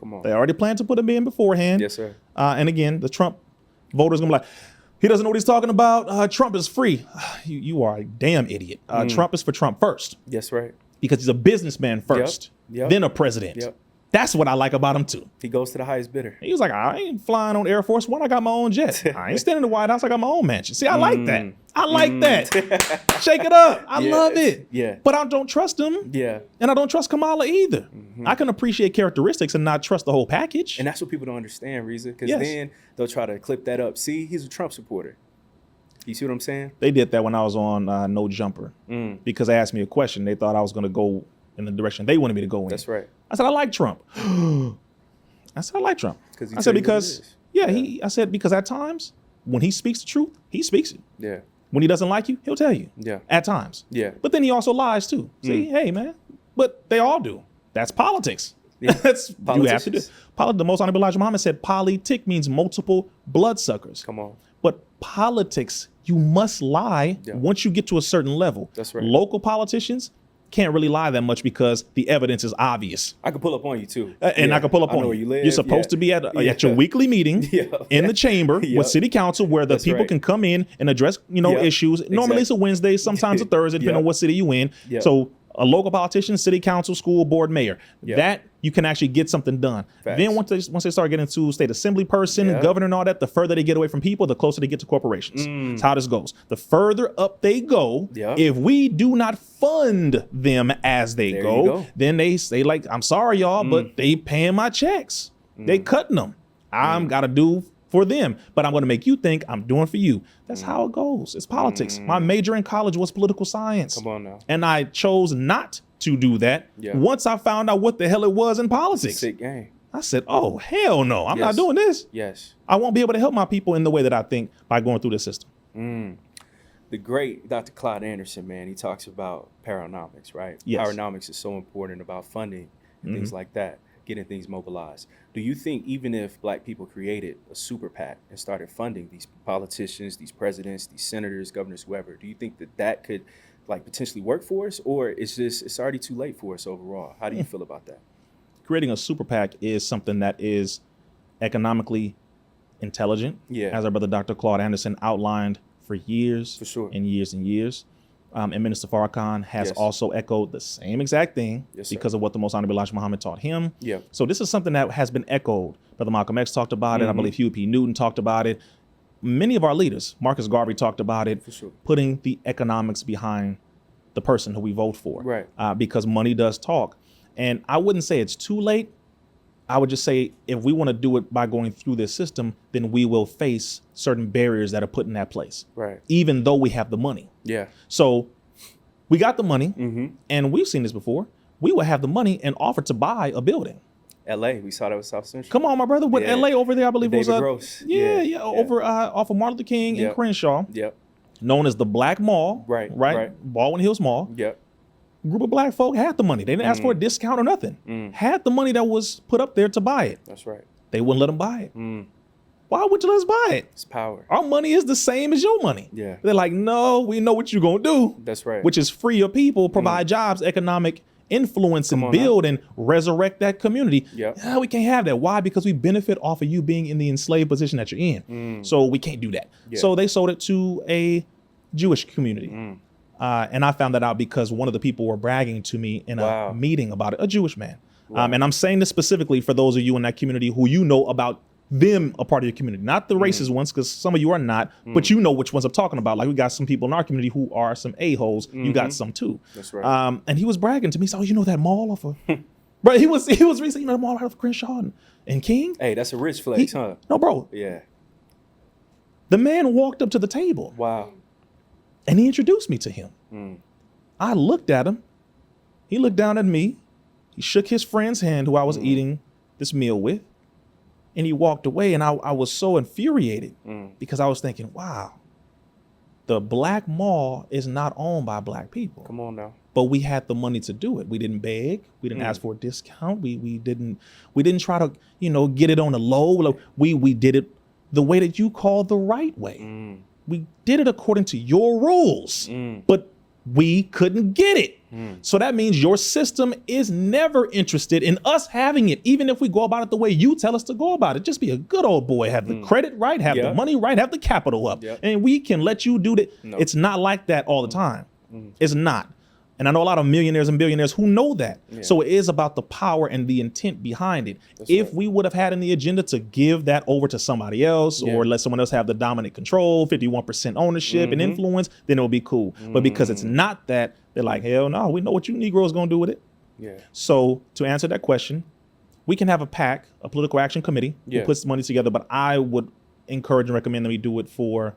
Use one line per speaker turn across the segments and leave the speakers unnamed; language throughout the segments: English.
Come on.
They already planned to put him in beforehand.
Yes, sir.
And again, the Trump voters gonna be like, he doesn't know what he's talking about. Trump is free. You are a damn idiot. Trump is for Trump first.
Yes, right.
Because he's a businessman first,
Yep.
then a president.
Yep.
That's what I like about him too.
He goes to the highest bidder.
He was like, I ain't flying on Air Force One. I got my own jet. I ain't staying in the White House. I got my own mansion. See, I like that. I like that. Shake it up. I love it.
Yeah.
But I don't trust him.
Yeah.
And I don't trust Kamala either. I can appreciate characteristics and not trust the whole package.
And that's what people don't understand, Rizza, because
Yes.
then they'll try to clip that up. See, he's a Trump supporter. You see what I'm saying?
They did that when I was on No Jumper because they asked me a question. They thought I was going to go in the direction they wanted me to go in.
That's right.
I said, I like Trump. I said, I like Trump. I said, because, I said, because at times when he speaks the truth, he speaks it.
Yeah.
When he doesn't like you, he'll tell you.
Yeah.
At times.
Yeah.
But then he also lies too. See, hey, man. But they all do. That's politics.
Yeah.
That's you have to do. The most honorable Elijah Muhammad said, politic means multiple bloodsuckers.
Come on.
But politics, you must lie once you get to a certain level.
That's right.
Local politicians can't really lie that much because the evidence is obvious.
I can pull up on you too.
And I can pull up on
where
you.
you live.
You're supposed to be at your weekly meeting in the chamber with city council where the people can come in and address, issues. Normally it's a Wednesday, sometimes a Thursday, depending on what city you in. So a local politician, city council, school board, mayor, that you can actually get something done. Then once they start getting to state assembly person, governor and all that, the further they get away from people, the closer they get to corporations. That's how this goes. The further up they go, if we do not fund them as they go, then they say like, I'm sorry, y'all, but they paying my checks. They cutting them. I'm got to do for them, but I'm going to make you think I'm doing for you. That's how it goes. It's politics. My major in college was political science.
Come on now.
And I chose not to do that once I found out what the hell it was in politics.
Sick game.
I said, oh, hell no, I'm not doing this.
Yes.
I won't be able to help my people in the way that I think by going through this system.
The great Dr. Clyde Anderson, man, he talks about paranomics, right?
Yes.
Paranomics is so important about funding and things like that, getting things mobilized. Do you think even if Black people created a super PAC and started funding these politicians, these presidents, these senators, governors, whoever, do you think that that could like potentially work for us, or it's already too late for us overall? How do you feel about that?
Creating a super PAC is something that is economically intelligent, as our brother Dr. Claude Anderson outlined for years and years and years. And Minister Farrakhan has also echoed the same exact thing because of what the Most Honorable Elijah Muhammad taught him. So this is something that has been echoed. Brother Malcolm X talked about it. I believe Huey P. Newton talked about it. Many of our leaders, Marcus Garvey talked about it, putting the economics behind the person who we vote for, because money does talk. And I wouldn't say it's too late. I would just say if we want to do it by going through this system, then we will face certain barriers that are put in that place, even though we have the money. So we got the money, and we've seen this before. We would have the money and offer to buy a building.
L.A., we saw that with South Central.
Come on, my brother. With L.A. over there, I believe it was
Gross.
over off of Martin Luther King and Crenshaw, known as the Black Mall, right? Baldwin Hills Mall. Group of Black folk had the money. They didn't ask for a discount or nothing. Had the money that was put up there to buy it.
That's right.
They wouldn't let them buy it. Why would you let us buy it?
It's power.
Our money is the same as your money. They're like, no, we know what you're going to do.
That's right.
Which is free your people, provide jobs, economic influence, and build and resurrect that community. We can't have that. Why? Because we benefit off of you being in the enslaved position that you're in. So we can't do that. So they sold it to a Jewish community. And I found that out because one of the people were bragging to me in a meeting about it, a Jewish man. And I'm saying this specifically for those of you in that community who you know about them a part of your community, not the racist ones, because some of you are not, but you know which ones I'm talking about. Like we got some people in our community who are some a-holes. You got some too.
That's right.
And he was bragging to me. So, you know that mall off of, bro, he was recently, you know, the mall out of Crenshaw and King.
Hey, that's a rich flex, huh?
No, bro.
Yeah.
The man walked up to the table.
Wow.
And he introduced me to him. I looked at him. He looked down at me. He shook his friend's hand who I was eating this meal with. And he walked away. And I was so infuriated because I was thinking, wow, the Black Mall is not owned by Black people.
Come on now.
But we had the money to do it. We didn't beg. We didn't ask for a discount. We didn't try to, you know, get it on the low. We did it the way that you call the right way. We did it according to your rules, but we couldn't get it. So that means your system is never interested in us having it, even if we go about it the way you tell us to go about it. Just be a good old boy, have the credit right, have the money right, have the capital up, and we can let you do that. No. It's not like that all the time. It's not. And I know a lot of millionaires and billionaires who know that. Yeah. So it is about the power and the intent behind it. That's if we would have had in the agenda to give that over to somebody else or let someone else have the dominant control, 51% ownership and influence, then it would be cool. But because it's not that, they're like, hell no, we know what you Negroes going to do with it. Yeah. So to answer that question, we can have a PAC, a political action committee, who puts money together, but I would encourage and recommend that we do it for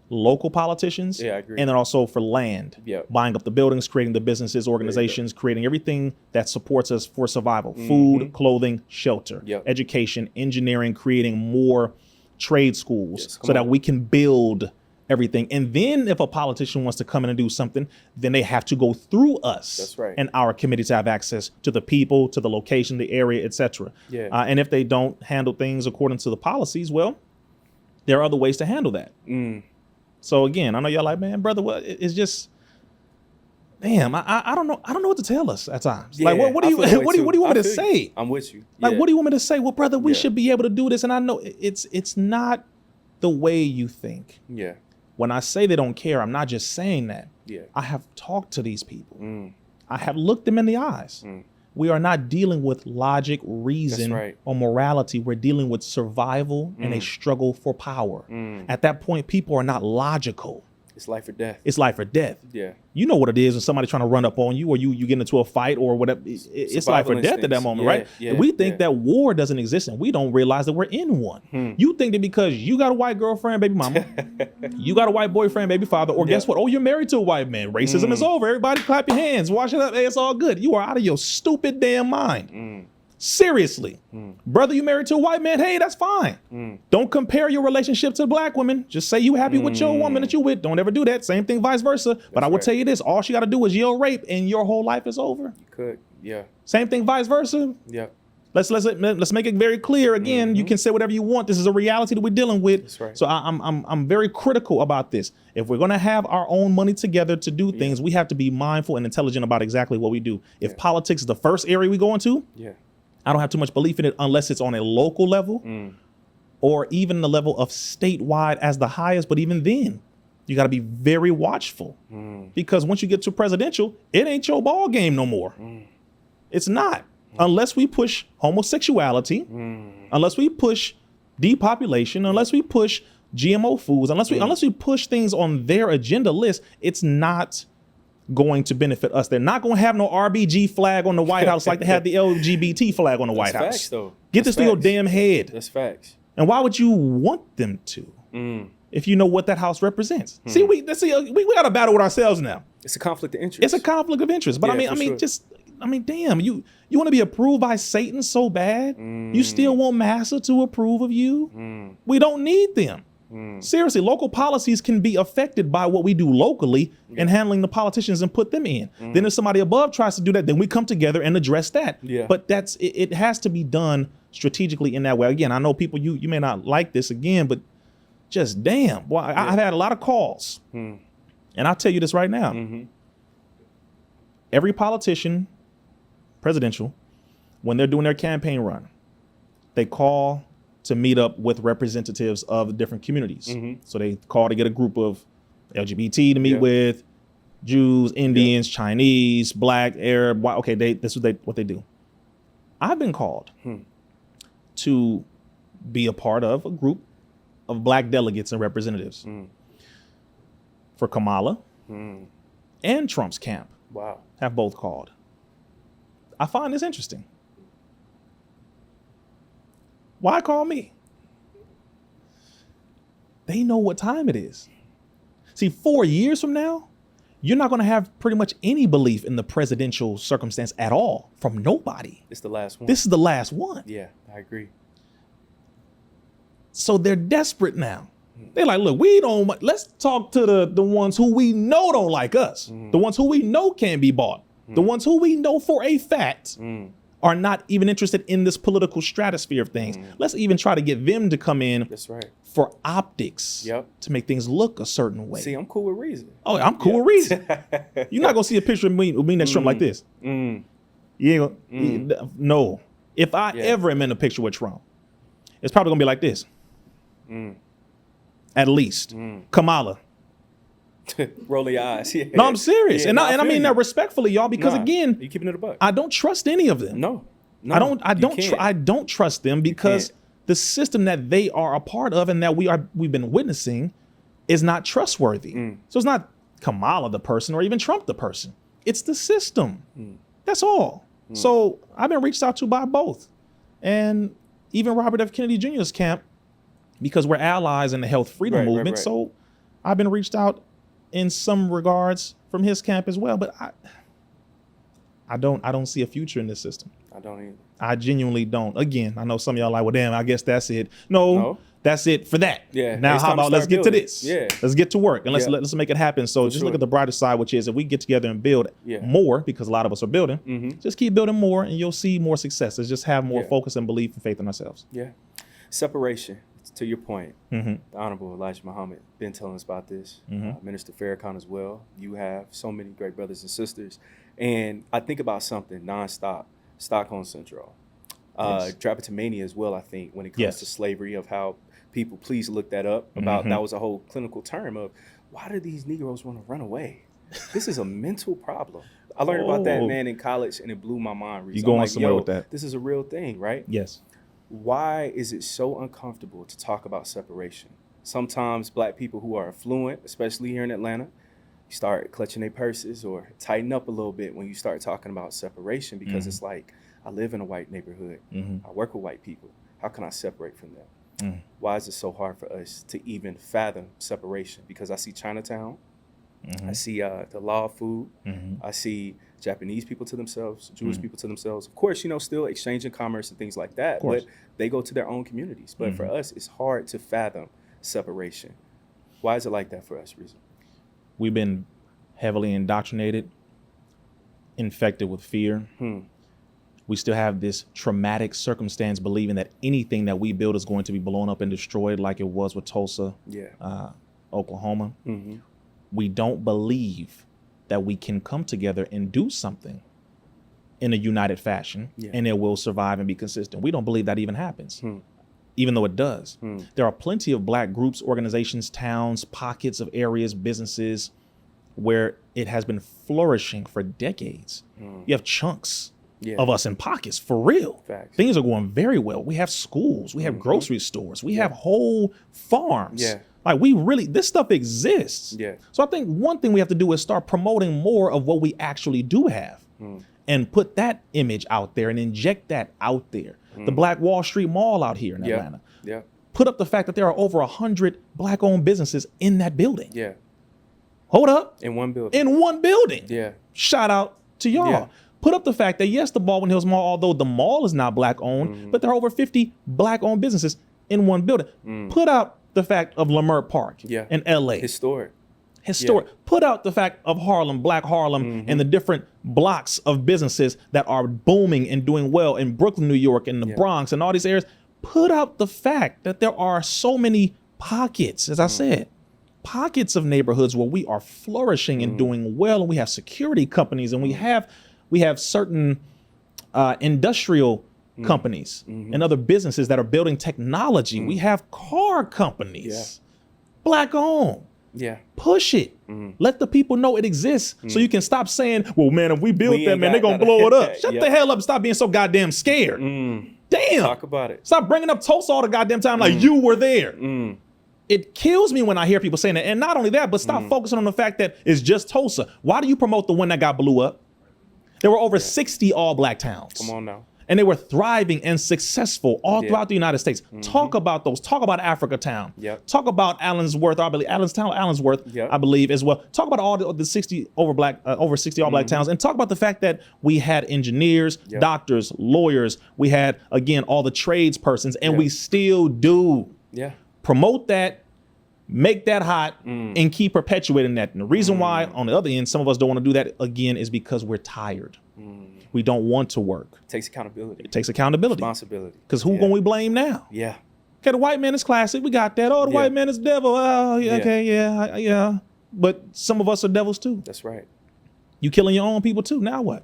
local politicians, and then also for land, buying up the buildings, creating the businesses, organizations, creating everything that supports us for survival, food, clothing, shelter, education, engineering, creating more trade schools so that we can build everything. And then if a politician wants to come in and do something, then they have to go through us and our committee to have access to the people, to the location, the area, etc. And if they don't handle things according to the policies, well, there are other ways to handle that. So again, I know y'all like, man, brother, what it's just, damn, I don't know what to tell us at times. Like, what do you want me to say?
I'm with you.
Like, what do you want me to say? Well, brother, we should be able to do this, and I know it's not the way you think. Yeah. When I say they don't care, I'm not just saying that. Yeah. I have talked to these people. I have looked them in the eyes. We are not dealing with logic, reason, or morality. We're dealing with survival and a struggle for power. At that point, people are not logical.
It's life or death.
It's life or death. Yeah. You know what it is when somebody's trying to run up on you or you get into a fight or whatever. It's life or death at that moment, right? Yeah, we think that war doesn't exist and we don't realize that we're in one. You think that because you got a white girlfriend, baby mama, you got a white boyfriend, baby father, or guess what? Oh, you're married to a white man. Racism is over. Everybody clap your hands. Wash it up. Hey, it's all good. You are out of your stupid damn mind. Seriously. Brother, you married to a white man, hey, that's fine. Don't compare your relationship to black women. Just say you happy with your woman that you with. Don't ever do that. Same thing, vice versa. But I will tell you this, all she got to do is yell rape and your whole life is over.
You could, yeah.
Same thing, vice versa. Yeah. Let's make it very clear. Again, you can say whatever you want. This is a reality that we're dealing with. That's right. So I'm very critical about this. If we're going to have our own money together to do things, we have to be mindful and intelligent about exactly what we do. If politics is the first area we go into, I don't have too much belief in it unless it's on a local level or even the level of statewide as the highest. But even then, you got to be very watchful because once you get to presidential, it ain't your ball game no more. It's not. Unless we push homosexuality, unless we push depopulation, unless we push GMO foods, unless we push things on their agenda list, it's not going to benefit us. They're not going to have no RBG flag on the White House like they had the LGBT flag on the White House.
Facts, though.
Get this to your damn head.
That's facts.
And why would you want them to if you know what that house represents? See, we got to battle with ourselves now.
It's a conflict of interest.
It's a conflict of interest. But damn, you want to be approved by Satan so bad? You still want massa to approve of you? We don't need them. Seriously, local policies can be affected by what we do locally and handling the politicians and put them in. Then if somebody above tries to do that, then we come together and address that. But it has to be done strategically in that way. Again, I know people, you may not like this again, but just damn, boy, I've had a lot of calls. And I'll tell you this right now. Every politician, presidential, when they're doing their campaign run, they call to meet up with representatives of the different communities. So they call to get a group of LGBT to meet with, Jews, Indians, Chinese, Black, Arab, white. Okay, this is what they do. I've been called to be a part of a group of Black delegates and representatives for Kamala and Trump's camp.
Wow.
Have both called. I find this interesting. Why call me? They know what time it is. See, 4 years from now, you're not going to have pretty much any belief in the presidential circumstance at all from nobody.
It's the last one.
This is the last one.
Yeah, I agree.
So they're desperate now. They're like, look, let's talk to the ones who we know don't like us. The ones who we know can't be bought. The ones who we know for a fact are not even interested in this political stratosphere of things. Let's even try to get them to come in.
That's right.
For optics, to make things look a certain way.
See, I'm cool with Rizza.
Oh, I'm cool with Rizza. You're not gonna see a picture of me next Trump like this. You ain't gonna, no. If I ever am in a picture with Trump, it's probably gonna be like this. At least Kamala.
Roll your eyes. Yeah.
No, I'm serious, and I mean that respectfully, y'all, because again,
you keeping it a buck.
I don't trust any of them.
No,
I don't trust them because the system that they are a part of and that we've been witnessing is not trustworthy. So it's not Kamala the person or even Trump the person. It's the system. That's all. So I've been reached out to by both. And even Robert F. Kennedy Jr.'s camp, because we're allies in the health freedom movement. Right. So I've been reached out in some regards from his camp as well. But I don't see a future in this system.
I don't either.
I genuinely don't. Again, I know some of y'all like, well, damn, I guess that's it. No, that's it for that.
Yeah.
Now, how about let's get to this?
Yeah.
Let's get to work and let's make it happen. So just look at the brighter side, which is if we get together and build more, because a lot of us are building, just keep building more and you'll see more success. Let's just have more focus and belief and faith in ourselves.
Yeah. Separation. To your point, the Honorable Elijah Muhammad been telling us about this. Minister Farrakhan as well. You have so many great brothers and sisters. And I think about something nonstop, Stockholm Syndrome. Drapetomania as well, I think, when it comes to slavery, of how people, please look that up, about that was a whole clinical term of why do these Negroes want to run away? This is a mental problem. I learned about that, man, in college, and it blew my mind.
You going somewhere with that.
This is a real thing, right?
Yes.
Why is it so uncomfortable to talk about separation? Sometimes Black people who are affluent, especially here in Atlanta, start clutching their purses or tighten up a little bit when you start talking about separation, because it's like, I live in a white neighborhood. I work with white people. How can I separate from them? Why is it so hard for us to even fathom separation? Because I see Chinatown. I see the law of food. I see Japanese people to themselves, Jewish people to themselves. Of course, still exchanging commerce and things like that, but they go to their own communities. But for us, it's hard to fathom separation. Why is it like that for us, Rizza?
We've been heavily indoctrinated, infected with fear. We still have this traumatic circumstance believing that anything that we build is going to be blown up and destroyed, like it was with Tulsa, Oklahoma. We don't believe that we can come together and do something in a united fashion and it will survive and be consistent. We don't believe that even happens, even though it does. There are plenty of Black groups, organizations, towns, pockets of areas, businesses where it has been flourishing for decades. You have chunks of us in pockets, for real.
Facts.
Things are going very well. We have schools, we have grocery stores, we have whole farms. Like this stuff exists. So I think one thing we have to do is start promoting more of what we actually do have and put that image out there and inject that out there. The Black Wall Street Mall out here in Atlanta. Put up the fact that there are over 100 Black owned businesses in that building. Hold up.
In one building.
In one building. Shout out to y'all. Put up the fact that, yes, the Baldwin Hills Mall, although the mall is not Black owned, but there are over 50 Black owned businesses in one building. Put out the fact of Leimert Park in LA. Historic. Put out the fact of Harlem, Black Harlem, and the different blocks of businesses that are booming and doing well in Brooklyn, New York, and the Bronx and all these areas. Put out the fact that there are so many pockets, as I said, pockets of neighborhoods where we are flourishing and doing well, and we have security companies, and we have certain industrial companies and other businesses that are building technology. We have car companies, Black owned. Push it. Let the people know it exists so you can stop saying, well, man, if we build that, man, they're going to blow it up. Shut the hell up and stop being so goddamn scared. Damn.
Talk about it.
Stop bringing up Tulsa all the goddamn time like you were there. It kills me when I hear people saying that. And not only that, but stop focusing on the fact that it's just Tulsa. Why do you promote the one that got blew up? There were over 60 all Black towns.
Come on now.
And they were thriving and successful all throughout the United States. Talk about those. Talk about Africa Town. Talk about Allensworth, I believe, Allensworth, I believe, as well. Talk about all the 60 over 60 all Black towns, and talk about the fact that we had engineers, doctors, lawyers. We had, again, all the trades persons, and we still do. Promote that, make that hot, and keep perpetuating that. And the reason why, on the other end, some of us don't want to do that again is because we're tired. We don't want to work.
It takes accountability.
It takes accountability.
Responsibility.
Because who gonna we blame now?
Yeah.
Okay, the white man is classic. We got that. Oh, the white man is devil. Oh, yeah, okay, yeah. But some of us are devils too.
That's right.
You killing your own people too. Now what?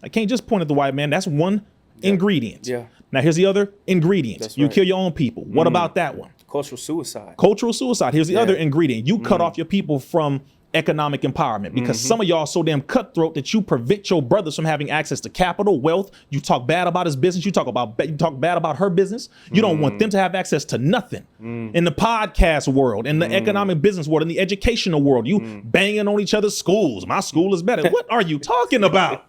I can't just point at the white man. That's one ingredient.
Yeah.
Now here's the other ingredient.
That's
you
right.
kill your own people. What about that one?
Cultural suicide.
Cultural suicide. Here's the other ingredient. You cut off your people from economic empowerment because some of y'all are so damn cutthroat that you prevent your brothers from having access to capital, wealth. You talk bad about his business. You talk bad about her business. You don't want them to have access to nothing. In the podcast world, in the economic business world, in the educational world, you banging on each other's schools. My school is better. What are you talking about?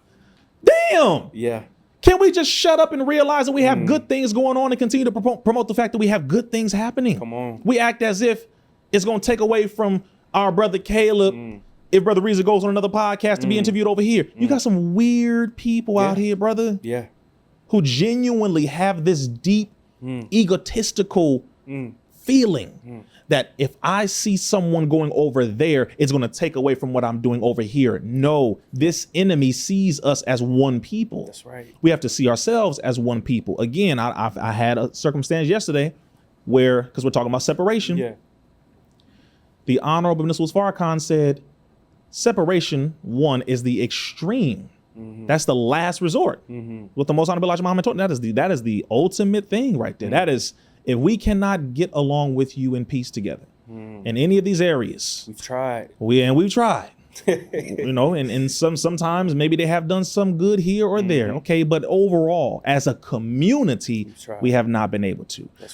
Damn.
Yeah.
Can we just shut up and realize that we have good things going on and continue to promote the fact that we have good things happening?
Come on.
We act as if it's going to take away from our brother Caleb if Brother Rizza goes on another podcast to be interviewed over here. You got some weird people out here, brother.
Yeah.
Who genuinely have this deep egotistical feeling that if I see someone going over there, it's going to take away from what I'm doing over here. No, this enemy sees us as one people.
That's right.
We have to see ourselves as one people. Again, I had a circumstance yesterday where, because we're talking about separation, the Honorable Minister Farrakhan said, separation, one, is the extreme. That's the last resort. What the Most Honorable Elijah Muhammad told, that is the ultimate thing right there. That is, if we cannot get along with you in peace together in any of these areas,
we've tried.
We've tried. You know, and sometimes maybe they have done some good here or there. Okay, but overall, as a community, we have not been able to.